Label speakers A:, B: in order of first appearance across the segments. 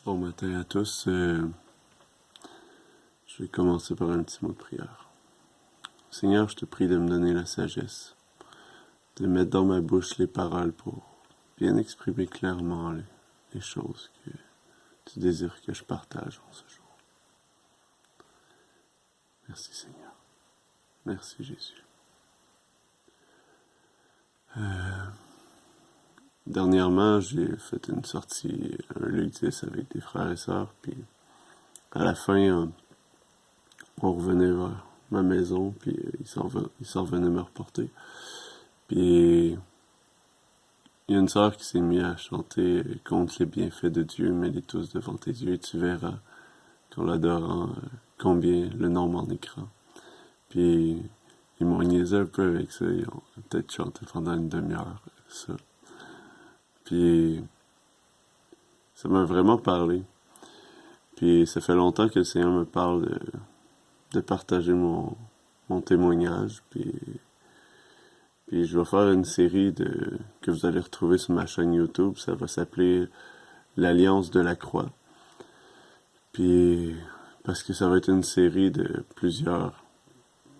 A: Bon matin à tous. Je vais commencer par un petit mot de prière. Seigneur, je te prie de me donner la sagesse, de mettre dans ma bouche les paroles pour bien exprimer clairement les choses que tu désires que je partage en ce jour. Merci Seigneur. Merci Jésus. Dernièrement, j'ai fait une sortie, un Luc 10 avec des frères et sœurs, puis à la fin, on revenait vers ma maison, puis ils s'en venaient me reporter. Puis il y a une sœur qui s'est mise à chanter « Contre les bienfaits de Dieu, mets-les tous devant tes yeux, et tu verras qu'en l'adorant, combien le nom m'en est grand. » Puis ils m'ont niaisé un peu avec ça, ils ont peut-être chanté pendant une demi-heure, ça. Puis ça m'a vraiment parlé. Puis ça fait longtemps que le Seigneur me parle de partager mon témoignage. Puis je vais faire une série que vous allez retrouver sur ma chaîne YouTube. Ça va s'appeler l'Alliance de la Croix. Puis parce que ça va être une série de plusieurs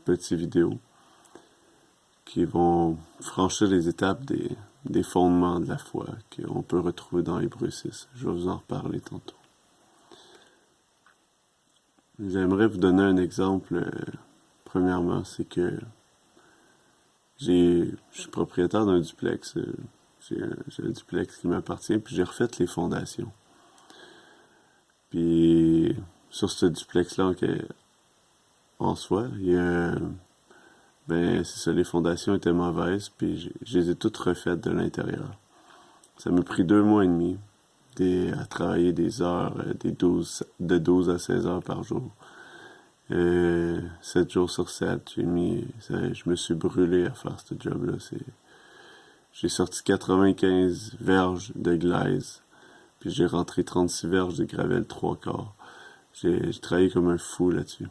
A: petites vidéos qui vont franchir les étapes des fondements de la foi qu'on peut retrouver dans Hébreux 6. Je vais vous en reparler tantôt. J'aimerais vous donner un exemple. Premièrement, c'est que je suis propriétaire d'un duplex. J'ai un duplex qui m'appartient, puis j'ai refait les fondations. Puis sur ce duplex-là, en soi, c'est ça, les fondations étaient mauvaises, puis je les ai toutes refaites de l'intérieur. Ça m'a pris 2 mois et demi à travailler des heures, de 12 à 16 heures par jour. 7 jours sur 7, je me suis brûlé à faire ce job-là. J'ai sorti 95 verges de glaise, puis j'ai rentré 36 verges de gravel 3/4. J'ai travaillé comme un fou là-dessus.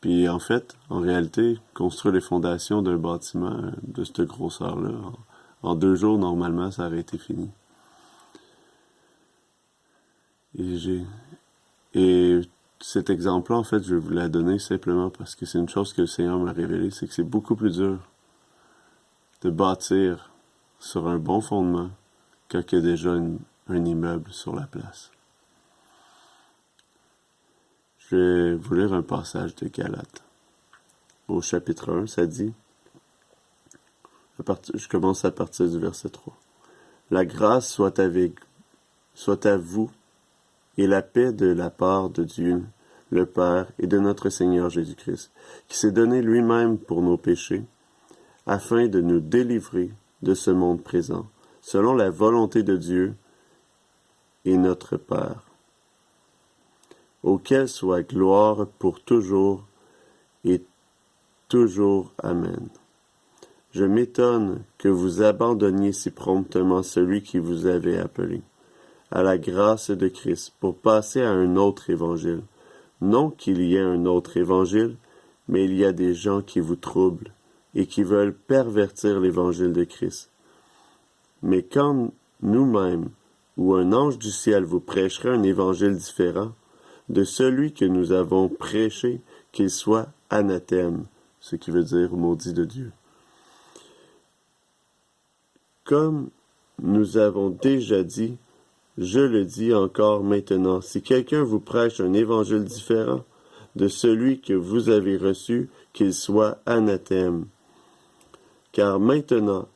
A: Puis en fait, en réalité, construire les fondations d'un bâtiment de cette grosseur-là, en 2 jours, normalement, ça aurait été fini. Et cet exemple-là, en fait, je vais vous la donner simplement parce que c'est une chose que le Seigneur m'a révélée, c'est que c'est beaucoup plus dur de bâtir sur un bon fondement quand il y a déjà un immeuble sur la place. Je vais vous lire un passage de Galates. Au chapitre 1, ça dit, je commence à partir du verset 3. « La grâce soit à vous et la paix de la part de Dieu, le Père et de notre Seigneur Jésus-Christ, qui s'est donné lui-même pour nos péchés, afin de nous délivrer de ce monde présent, selon la volonté de Dieu et notre Père, auquel soit gloire pour toujours et toujours. Amen. Je m'étonne que vous abandonniez si promptement celui qui vous avait appelé à la grâce de Christ pour passer à un autre évangile. Non qu'il y ait un autre évangile, mais il y a des gens qui vous troublent et qui veulent pervertir l'évangile de Christ. Mais quand nous-mêmes ou un ange du ciel vous prêcherait un évangile différent de celui que nous avons prêché, qu'il soit anathème, ce qui veut dire maudit de Dieu. Comme nous avons déjà dit, je le dis encore maintenant, si quelqu'un vous prêche un évangile différent de celui que vous avez reçu, qu'il soit anathème. Car maintenant,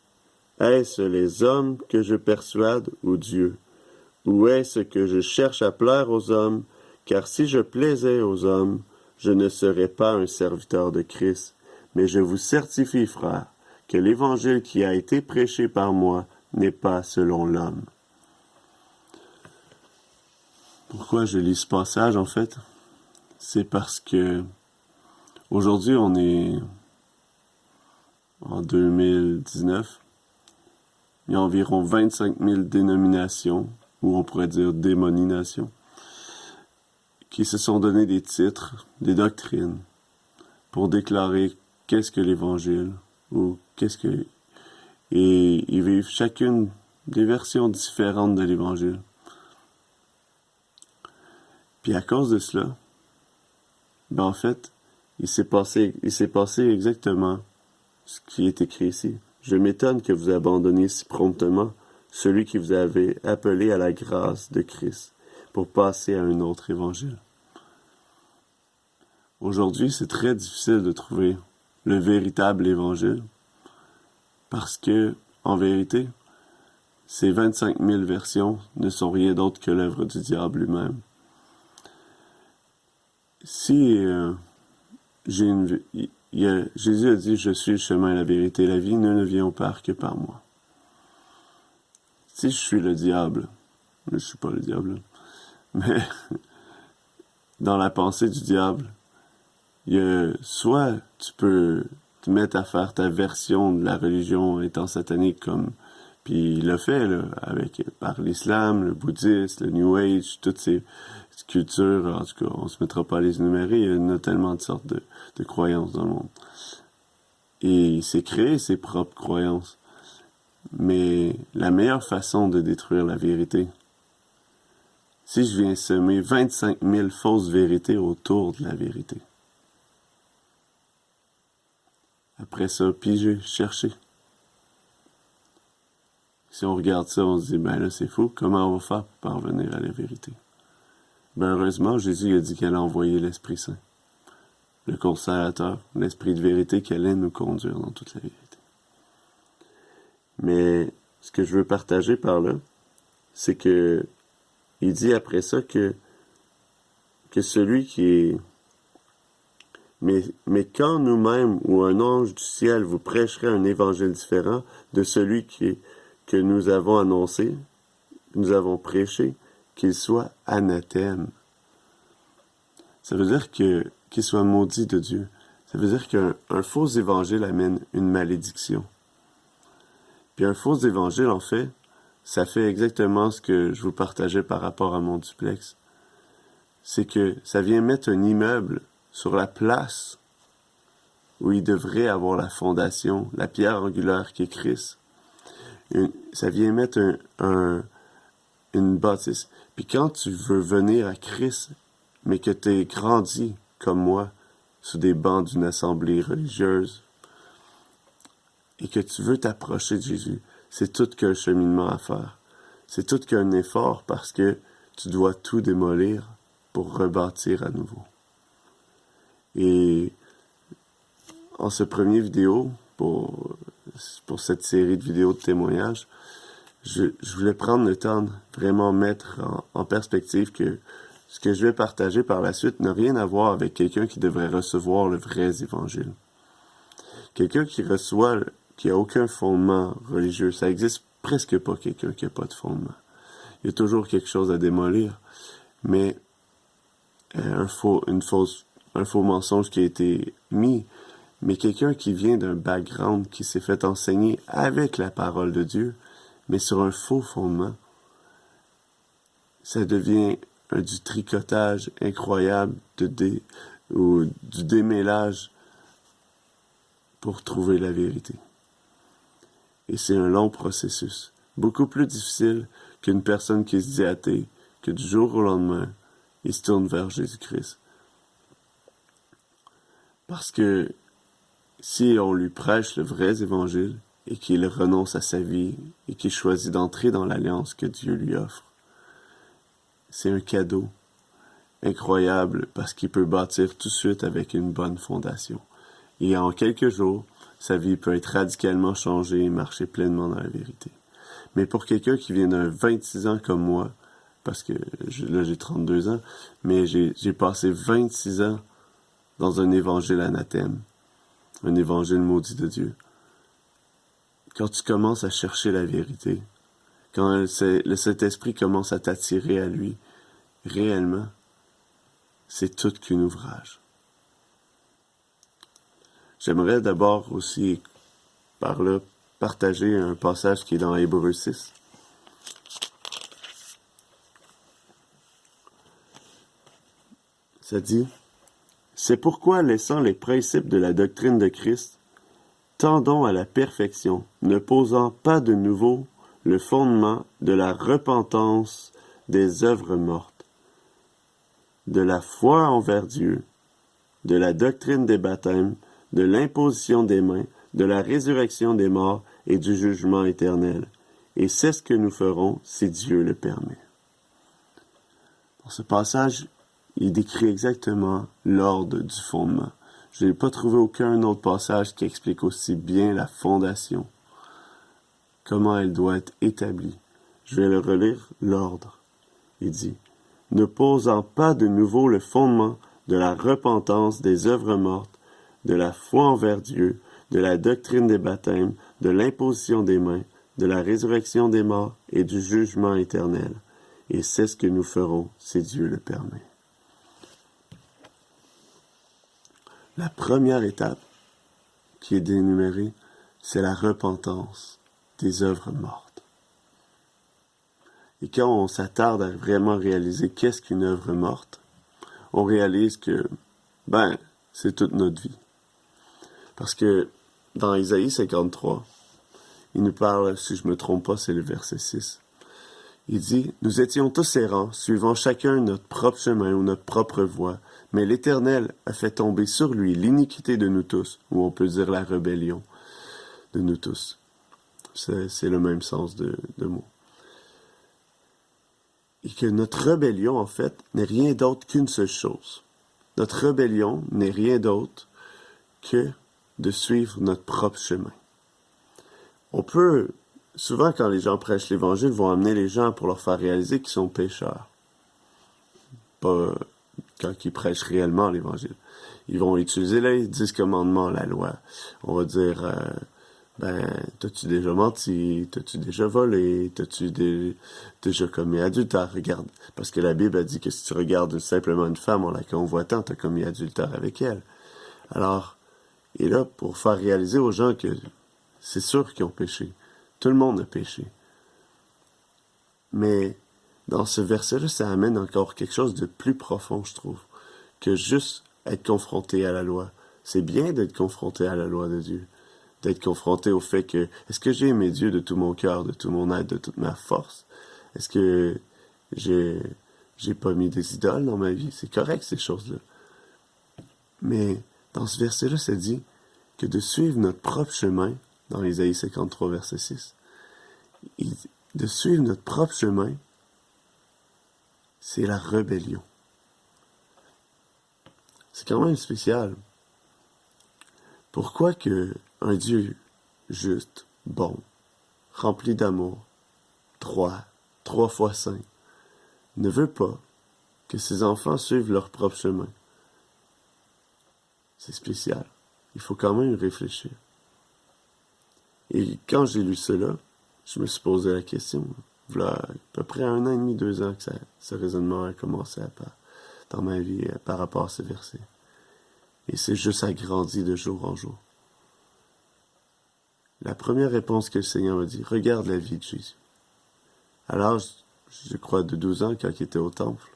A: est-ce les hommes que je persuade ou Dieu? Ou est-ce que je cherche à plaire aux hommes? Car si je plaisais aux hommes, je ne serais pas un serviteur de Christ. Mais je vous certifie, frères, que l'évangile qui a été prêché par moi n'est pas selon l'homme. Pourquoi je lis ce passage, en fait? C'est parce que aujourd'hui, on est en 2019. Il y a environ 25 000 dénominations, ou on pourrait dire démoninations, qui se sont donné des titres, des doctrines, pour déclarer qu'est-ce que l'Évangile, ou qu'est-ce que... Et ils vivent chacune des versions différentes de l'Évangile. Puis à cause de cela, ben en fait, il s'est passé exactement ce qui est écrit ici. Je m'étonne que vous abandonniez si promptement celui qui vous avait appelé à la grâce de Christ pour passer à un autre évangile. Aujourd'hui, c'est très difficile de trouver le véritable évangile parce que, en vérité, ces 25 000 versions ne sont rien d'autre que l'œuvre du diable lui-même. Si Jésus a dit « Je suis le chemin, la vérité et la vie, nul ne vient au Père que par moi ». Si je suis le diable, je ne suis pas le diable, mais dans la pensée du diable, soit tu peux te mettre à faire ta version de la religion étant satanique puis il l'a fait là, par l'islam, le bouddhisme, le New Age, toutes ces cultures, en tout cas, on se mettra pas à les énumérer, il y en a tellement de sortes de croyances dans le monde. Et il s'est créé ses propres croyances. Mais la meilleure façon de détruire la vérité, si je viens semer 25 000 fausses vérités autour de la vérité. Après ça, piger, chercher. Si on regarde ça, on se dit, ben là, c'est fou, comment on va faire pour parvenir à la vérité? Ben heureusement, Jésus a dit qu'elle a envoyé l'Esprit Saint, le consolateur, l'Esprit de vérité qui allait nous conduire dans toute la vérité. Mais ce que je veux partager par là, c'est que il dit après ça que celui qui est... Mais quand nous-mêmes ou un ange du ciel vous prêcherait un évangile différent de celui que nous avons annoncé, nous avons prêché, qu'il soit anathème. Ça veut dire qu'il soit maudit de Dieu. Ça veut dire qu'un faux évangile amène une malédiction. Puis un faux évangile, en fait, ça fait exactement ce que je vous partageais par rapport à mon duplex. C'est que ça vient mettre un immeuble sur la place où il devrait avoir la fondation, la pierre angulaire qui est Christ. Ça vient mettre une bâtisse. Puis quand tu veux venir à Christ, mais que tu es grandi comme moi, sous des bancs d'une assemblée religieuse, et que tu veux t'approcher de Jésus, c'est tout qu'un cheminement à faire. C'est tout qu'un effort parce que tu dois tout démolir pour rebâtir à nouveau. Et en ce premier vidéo, pour cette série de vidéos de témoignages, je voulais prendre le temps de vraiment mettre en perspective que ce que je vais partager par la suite n'a rien à voir avec quelqu'un qui devrait recevoir le vrai évangile. Quelqu'un qui a aucun fondement religieux, ça existe presque pas quelqu'un qui a pas de fondement. Il y a toujours quelque chose à démolir, mais un faux mensonge qui a été mis, mais quelqu'un qui vient d'un background qui s'est fait enseigner avec la parole de Dieu, mais sur un faux fondement, ça devient du tricotage incroyable ou du démêlage pour trouver la vérité. Et c'est un long processus, beaucoup plus difficile qu'une personne qui se dit athée, que du jour au lendemain, il se tourne vers Jésus-Christ. Parce que si on lui prêche le vrai évangile et qu'il renonce à sa vie et qu'il choisit d'entrer dans l'alliance que Dieu lui offre, c'est un cadeau incroyable parce qu'il peut bâtir tout de suite avec une bonne fondation. Et en quelques jours, sa vie peut être radicalement changée et marcher pleinement dans la vérité. Mais pour quelqu'un qui vient d'un 26 ans comme moi, parce que là j'ai 32 ans, mais j'ai passé 26 ans dans un évangile anathème, un évangile maudit de Dieu. Quand tu commences à chercher la vérité, quand le Saint-Esprit commence à t'attirer à lui, réellement, c'est tout qu'un ouvrage. J'aimerais d'abord aussi, par là, partager un passage qui est dans Hébreux 6. Ça dit, « C'est pourquoi, laissant les principes de la doctrine de Christ, tendons à la perfection, ne posant pas de nouveau le fondement de la repentance des œuvres mortes, de la foi envers Dieu, de la doctrine des baptêmes, de l'imposition des mains, de la résurrection des morts et du jugement éternel. Et c'est ce que nous ferons si Dieu le permet. Dans ce passage, il décrit exactement l'ordre du fondement. Je n'ai pas trouvé aucun autre passage qui explique aussi bien la fondation, comment elle doit être établie. Je vais le relire, l'ordre. Il dit, « Ne posant pas de nouveau le fondement de la repentance des œuvres mortes, de la foi envers Dieu, de la doctrine des baptêmes, de l'imposition des mains, de la résurrection des morts et du jugement éternel. Et c'est ce que nous ferons si Dieu le permet. » La première étape qui est dénumérée, c'est la repentance des œuvres mortes. Et quand on s'attarde à vraiment réaliser qu'est-ce qu'une œuvre morte, on réalise que, c'est toute notre vie. Parce que dans Isaïe 53, il nous parle, si je ne me trompe pas, c'est le verset 6. Il dit, « Nous étions tous errants, suivant chacun notre propre chemin ou notre propre voie, mais l'Éternel a fait tomber sur lui l'iniquité de nous tous, ou on peut dire la rébellion de nous tous. » C'est le même sens de mot. Et que notre rébellion, en fait, n'est rien d'autre qu'une seule chose. Notre rébellion n'est rien d'autre que de suivre notre propre chemin. On peut, souvent quand les gens prêchent l'Évangile, vont amener les gens pour leur faire réaliser qu'ils sont pécheurs. Pas quand ils prêchent réellement l'Évangile. Ils vont utiliser les 10 commandements, la loi. On va dire, t'as-tu déjà menti? T'as-tu déjà volé? T'as-tu déjà commis adultère? Regarde. Parce que la Bible a dit que si tu regardes simplement une femme en la convoitant, t'as commis adultère avec elle. Alors, et là, pour faire réaliser aux gens que c'est sûr qu'ils ont péché. Tout le monde a péché. Mais dans ce verset-là, ça amène encore quelque chose de plus profond, je trouve, que juste être confronté à la loi. C'est bien d'être confronté à la loi de Dieu, d'être confronté au fait que, est-ce que j'ai aimé Dieu de tout mon cœur, de tout mon être, de toute ma force? Est-ce que j'ai pas mis des idoles dans ma vie? C'est correct, ces choses-là. Mais dans ce verset-là, ça dit que de suivre notre propre chemin, dans Isaïe 53, verset 6, de suivre notre propre chemin, c'est la rébellion. C'est quand même spécial. Pourquoi que un Dieu juste, bon, rempli d'amour, trois fois saint, ne veut pas que ses enfants suivent leur propre chemin? C'est spécial. Il faut quand même y réfléchir. Et quand j'ai lu cela, je me suis posé la question. Voilà à peu près 1 an et demi, 2 ans que ce raisonnement a commencé dans ma vie par rapport à ce verset. Et c'est juste agrandi de jour en jour. La première réponse que le Seigneur m'a dit, regarde la vie de Jésus. À l'âge, je crois, de 12 ans, quand il était au temple,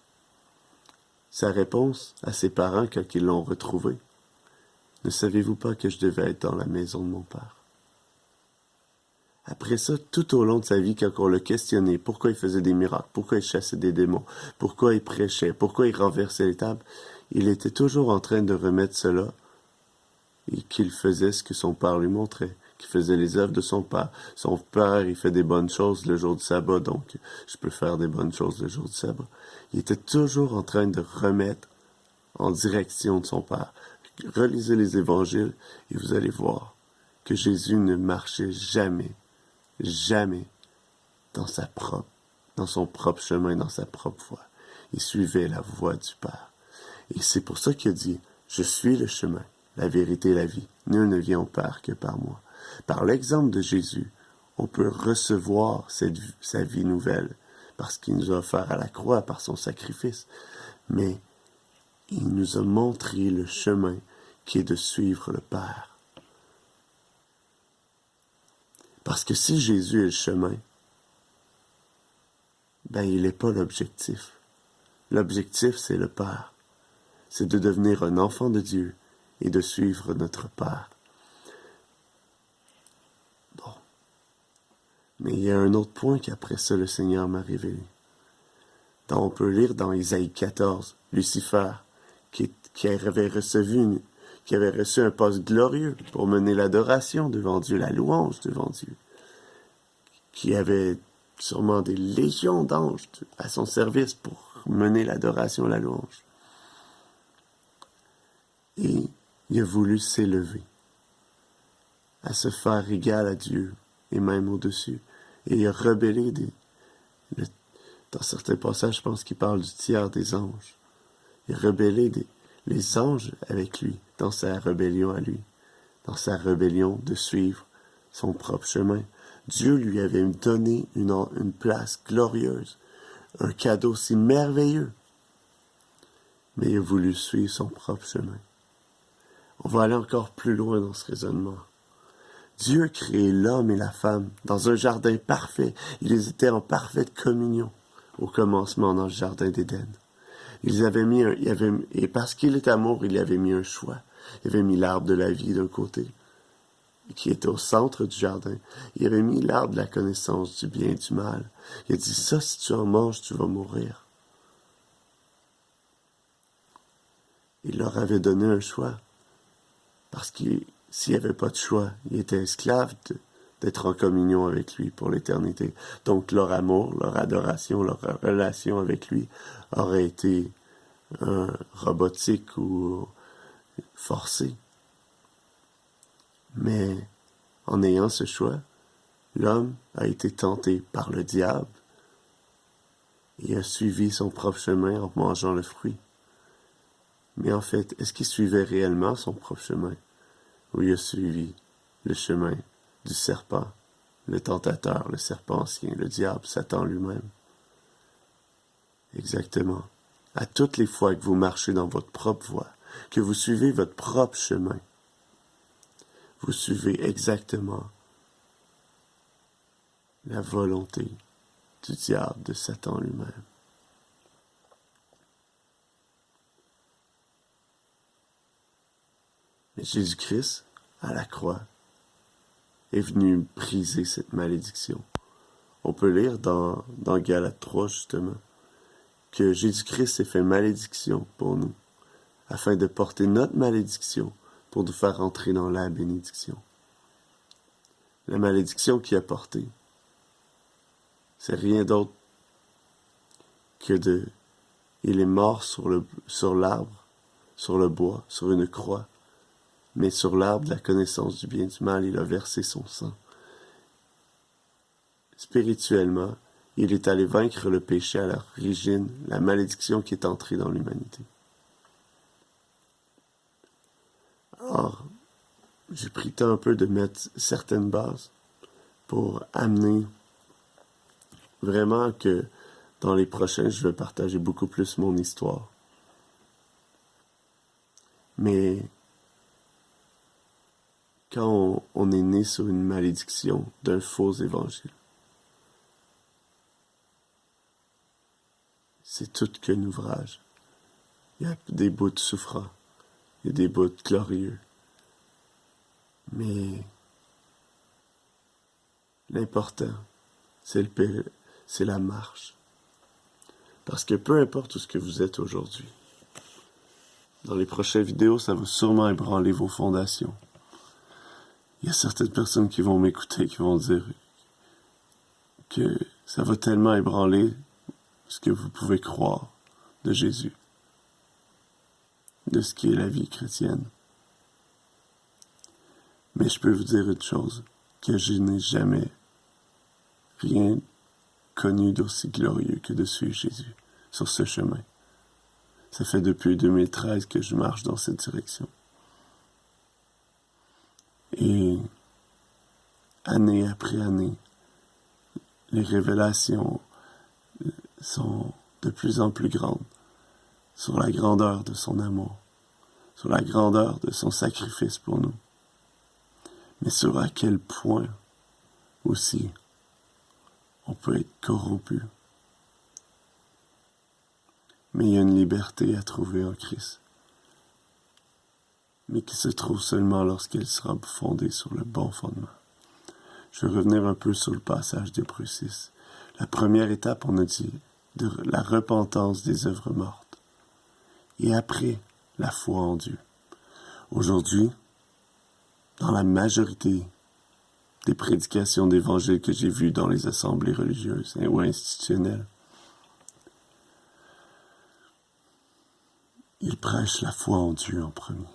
A: sa réponse à ses parents quand ils l'ont retrouvé, ne savez-vous pas que je devais être dans la maison de mon Père? Après ça, tout au long de sa vie, quand on l'a questionné, pourquoi il faisait des miracles, pourquoi il chassait des démons, pourquoi il prêchait, pourquoi il renversait les tables, il était toujours en train de remettre cela et qu'il faisait ce que son père lui montrait, qu'il faisait les œuvres de son père. Son père, il fait des bonnes choses le jour du sabbat, donc je peux faire des bonnes choses le jour du sabbat. Il était toujours en train de remettre en direction de son père. Relisez les évangiles et vous allez voir que Jésus ne marchait jamais dans son propre chemin, dans sa propre voie. Il suivait la voie du Père. Et c'est pour ça qu'il a dit, je suis le chemin, la vérité et la vie. Nul ne vient au Père que par moi. Par l'exemple de Jésus, on peut recevoir sa vie nouvelle, parce qu'il nous a offert à la croix par son sacrifice. Mais il nous a montré le chemin qui est de suivre le Père. Parce que si Jésus est le chemin, il n'est pas l'objectif. L'objectif, c'est le Père. C'est de devenir un enfant de Dieu et de suivre notre Père. Bon. Mais il y a un autre point qu'après ça, le Seigneur m'a révélé. On peut lire dans Isaïe 14, Lucifer, qui avait reçu un poste glorieux pour mener l'adoration devant Dieu, la louange devant Dieu, qui avait sûrement des légions d'anges à son service pour mener l'adoration, la louange. Et il a voulu s'élever, à se faire égal à Dieu, et même au-dessus. Et il a rebellé dans certains passages, je pense qu'il parle du tiers des anges. Il a rebellé les anges avec lui, dans sa rébellion à lui, dans sa rébellion de suivre son propre chemin. Dieu lui avait donné une place glorieuse, un cadeau si merveilleux, mais il a voulu suivre son propre chemin. On va aller encore plus loin dans ce raisonnement. Dieu a créé l'homme et la femme dans un jardin parfait. Ils étaient en parfaite communion au commencement dans le jardin d'Éden. Et parce qu'il est amour, il avait mis un choix. Il avait mis l'arbre de la vie d'un côté, qui était au centre du jardin. Il avait mis l'arbre de la connaissance du bien et du mal. Il a dit, ça, si tu en manges, tu vas mourir. Il leur avait donné un choix. Parce que s'il n'y avait pas de choix, il était esclave d'être en communion avec lui pour l'éternité. Donc leur amour, leur adoration, leur relation avec lui aurait été robotique ou forcée. Mais en ayant ce choix, l'homme a été tenté par le diable et a suivi son propre chemin en mangeant le fruit. Mais en fait, est-ce qu'il suivait réellement son propre chemin? Ou il a suivi le chemin du serpent, le tentateur, le serpent ancien, le diable, Satan lui-même? Exactement. À toutes les fois que vous marchez dans votre propre voie, que vous suivez votre propre chemin, vous suivez exactement la volonté du diable, de Satan lui-même. Mais Jésus-Christ, à la croix, est venu briser cette malédiction. On peut lire dans Galates 3, justement, que Jésus-Christ s'est fait malédiction pour nous, afin de porter notre malédiction pour nous faire entrer dans la bénédiction. La malédiction qu'il a portée, c'est rien d'autre que il est mort sur l'arbre, sur le bois, sur une croix, mais sur l'arbre de la connaissance du bien et du mal, il a versé son sang. Spirituellement, il est allé vaincre le péché à l'origine, la malédiction qui est entrée dans l'humanité. Alors, j'ai pris le temps un peu de mettre certaines bases pour amener vraiment que dans les prochains, je vais partager beaucoup plus mon histoire. Mais quand on est né sur une malédiction d'un faux évangile, c'est tout qu'un ouvrage. Il y a des bouts souffrants, il y a des bouts glorieux. Mais l'important, c'est la marche. Parce que peu importe où ce que vous êtes aujourd'hui, dans les prochaines vidéos, ça va sûrement ébranler vos fondations. Il y a certaines personnes qui vont m'écouter, qui vont dire que ça va tellement ébranler ce que vous pouvez croire de Jésus, de ce qui est la vie chrétienne. Mais je peux vous dire une chose, que je n'ai jamais rien connu d'aussi glorieux que de suivre Jésus sur ce chemin. Ça fait depuis 2013 que je marche dans cette direction. Et année après année, les révélations sont de plus en plus grandes sur la grandeur de son amour, sur la grandeur de son sacrifice pour nous, mais sur à quel point aussi on peut être corrompu. Mais il y a une liberté à trouver en Christ, mais qui se trouve seulement lorsqu'elle sera fondée sur le bon fondement. Je vais revenir un peu sur le passage d'Hébreux 6. La première étape, on a dit de la repentance des œuvres mortes, et après, la foi en Dieu. Aujourd'hui, dans la majorité des prédications d'évangile que j'ai vues dans les assemblées religieuses ou institutionnelles, ils prêchent la foi en Dieu en premier,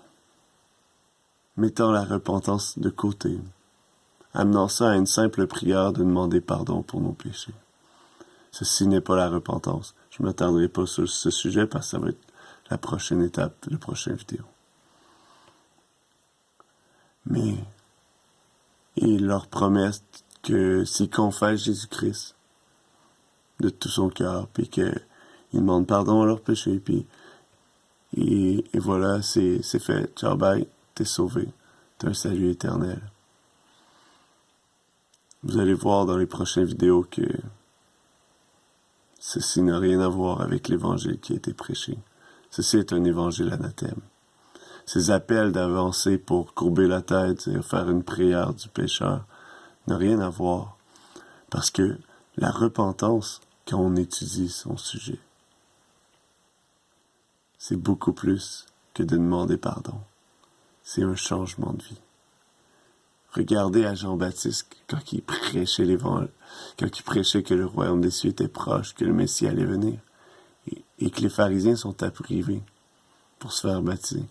A: mettant la repentance de côté, amenant ça à une simple prière de demander pardon pour nos péchés. Ceci n'est pas la repentance. Je ne m'attarderai pas sur ce sujet parce que ça va être la prochaine étape de la prochaine vidéo. Mais ils leur promettent que s'ils confessent Jésus-Christ de tout son cœur, puis qu'ils demandent pardon à leurs péchés, puis et voilà, c'est fait. Ciao, bye, t'es sauvé. T'as un salut éternel. Vous allez voir dans les prochaines vidéos que ceci n'a rien à voir avec l'évangile qui a été prêché. Ceci est un évangile anathème. Ces appels d'avancer pour courber la tête et faire une prière du pécheur n'ont rien à voir. Parce que la repentance, quand on étudie son sujet, c'est beaucoup plus que de demander pardon. C'est un changement de vie. Regardez à Jean-Baptiste quand il prêchait l'évangile, quand il prêchait que le royaume des cieux était proche, que le Messie allait venir, et que les pharisiens sont privés pour se faire baptiser.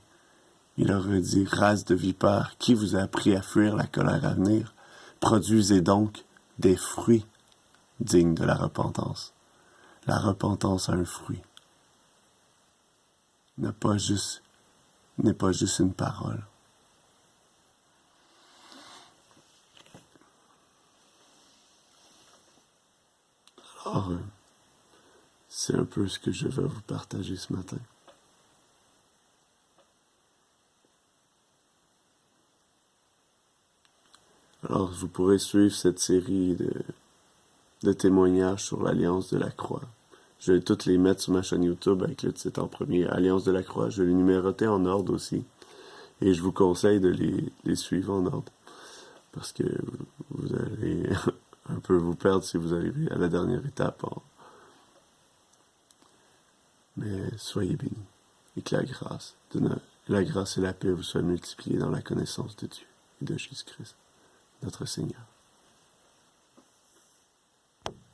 A: Il leur a dit, race de vipères, qui vous a appris à fuir la colère à venir? Produisez donc des fruits dignes de la repentance. La repentance a un fruit. N'est pas juste une parole. Alors, c'est un peu ce que je vais vous partager ce matin. Alors, vous pourrez suivre cette série de témoignages sur l'Alliance de la Croix. Je vais toutes les mettre sur ma chaîne YouTube avec le titre en premier, Alliance de la Croix. Je vais les numéroter en ordre aussi. Et je vous conseille de les suivre en ordre. Parce que vous allez un peu vous perdre si vous arrivez à la dernière étape. Mais soyez bénis. Et que la grâce et la paix vous soient multipliées dans la connaissance de Dieu et de Jésus-Christ, notre Seigneur.